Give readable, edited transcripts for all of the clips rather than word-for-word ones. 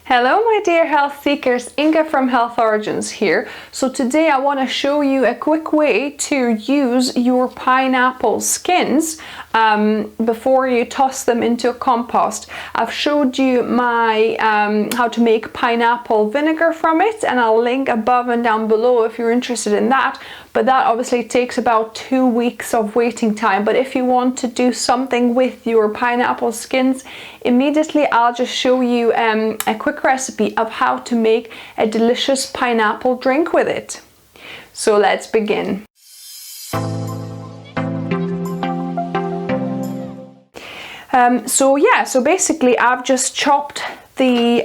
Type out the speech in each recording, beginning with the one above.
Hello my dear health seekers, Inga from Health Origins here. So today I want to show you a quick way to use your pineapple skins before you toss them into a compost. I've showed you my how to make pineapple vinegar from it, and I'll link above and down below if you're interested in that. But that obviously takes about 2 weeks of waiting time. But if you want to do something with your pineapple skins immediately, I'll just show you a quick recipe of how to make a delicious pineapple drink with it. So let's begin. So basically I've just chopped the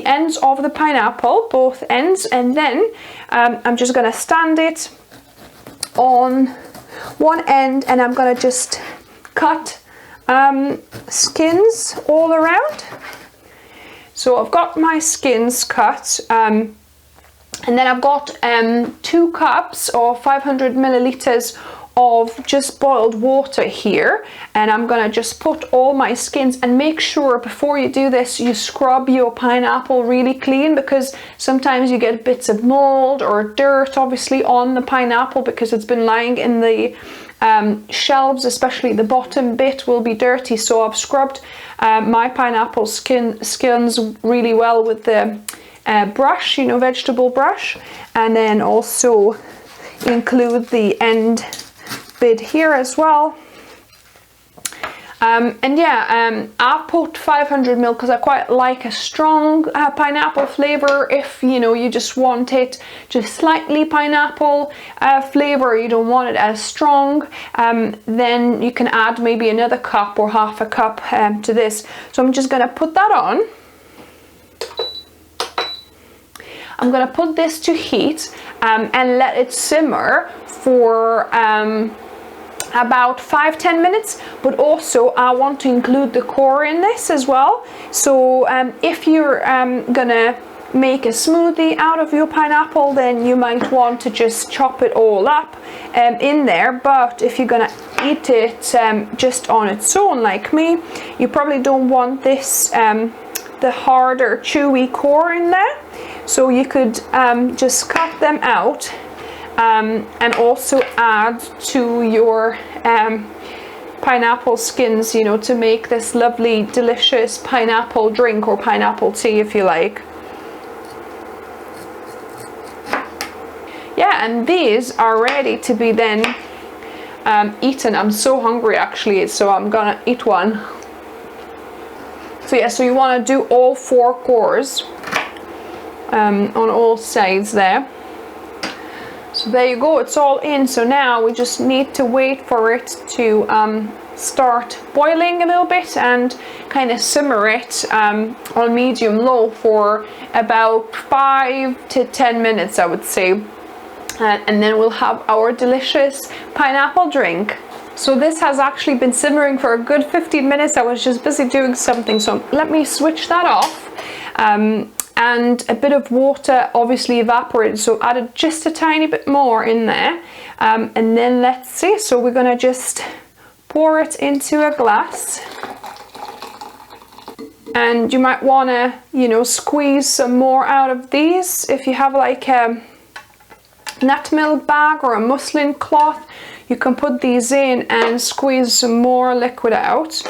ends of the pineapple, both ends, and then I'm just gonna stand it on one end, and I'm gonna just cut skins all around. So I've got my skins cut, and then I've got 2 cups or 500 milliliters of just boiled water here, and I'm gonna just put all my skins, and make sure before you do this you scrub your pineapple really clean, because sometimes you get bits of mold or dirt obviously on the pineapple because it's been lying in the shelves, especially the bottom bit will be dirty. So I've scrubbed my pineapple skins really well with the brush, you know, vegetable brush, and then also include the end bit here as well. I put 500 ml because I quite like a strong pineapple flavor. If you know you just want it just slightly pineapple flavor, you don't want it as strong, then you can add maybe another cup or half a cup to this. So I'm just gonna put that on. I'm gonna put this to heat and let it simmer for about 5-10 minutes, but also I want to include the core in this as well. So if you're gonna make a smoothie out of your pineapple, then you might want to just chop it all up in there. But if you're gonna eat it just on its own like me, you probably don't want this the harder chewy core in there. So you could just cut them out and also add to your pineapple skins, you know, to make this lovely delicious pineapple drink or pineapple tea if you like. Yeah, and these are ready to be then eaten. I'm so hungry actually, so I'm gonna eat one. So yeah, so you want to do all 4 cores on all sides there. So there you go, it's all in. So now we just need to wait for it to start boiling a little bit and kind of simmer it on medium low for about 5 to 10 minutes, I would say. And then we'll have our delicious pineapple drink. So this has actually been simmering for a good 15 minutes. I was just busy doing something, so let me switch that off. And a bit of water obviously evaporated, so added just a tiny bit more in there. And then let's see, so we're gonna just pour it into a glass. And you might wanna, you know, squeeze some more out of these. If you have like a nut milk bag or a muslin cloth, you can put these in and squeeze some more liquid out.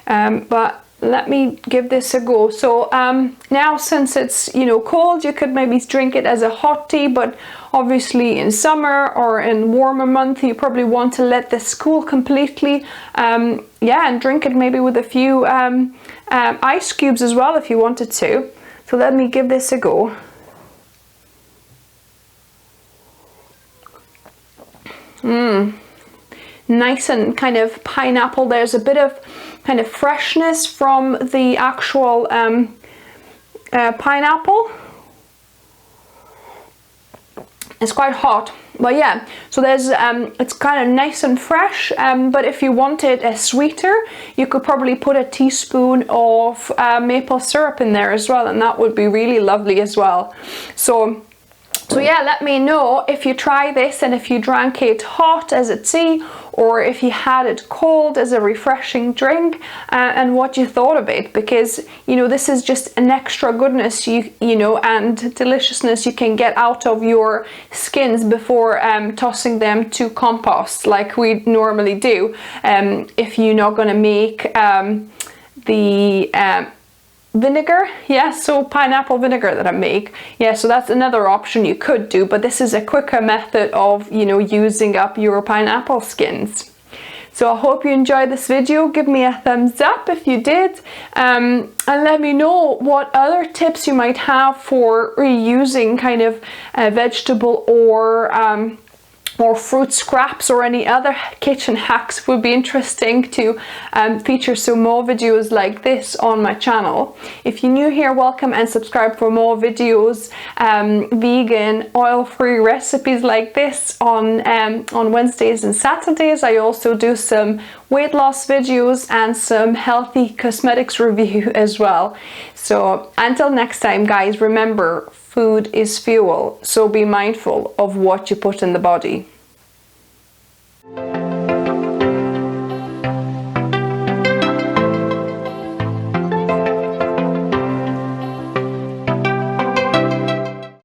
But let me give this a go. So now, since it's, you know, cold, you could maybe drink it as a hot tea, but obviously in summer or in warmer month you probably want to let this cool completely, yeah, and drink it maybe with a few ice cubes as well if you wanted to. So let me give this a go. Nice and kind of pineapple. There's a bit of kind of freshness from the actual pineapple. It's quite hot, but yeah, so there's it's kind of nice and fresh, but if you wanted a sweeter, you could probably put a teaspoon of maple syrup in there as well, and that would be really lovely as well. So yeah, let me know if you try this and if you drank it hot as a tea or if you had it cold as a refreshing drink, and what you thought of it, because you know, this is just an extra goodness you know, and deliciousness you can get out of your skins before tossing them to compost like we normally do, if you're not going to make the vinegar. Yeah, so pineapple vinegar that I make. Yeah, so that's another option you could do, but this is a quicker method of, you know, using up your pineapple skins. So I hope you enjoyed this video. Give me a thumbs up if you did, and let me know what other tips you might have for reusing kind of vegetable or fruit scraps, or any other kitchen hacks. Would be interesting to feature some more videos like this on my channel. If you're new here, welcome, and subscribe for more videos, vegan, oil-free recipes like this on Wednesdays and Saturdays. I also do some weight loss videos and some healthy cosmetics review as well. So until next time, guys, remember, food is fuel, so be mindful of what you put in the body.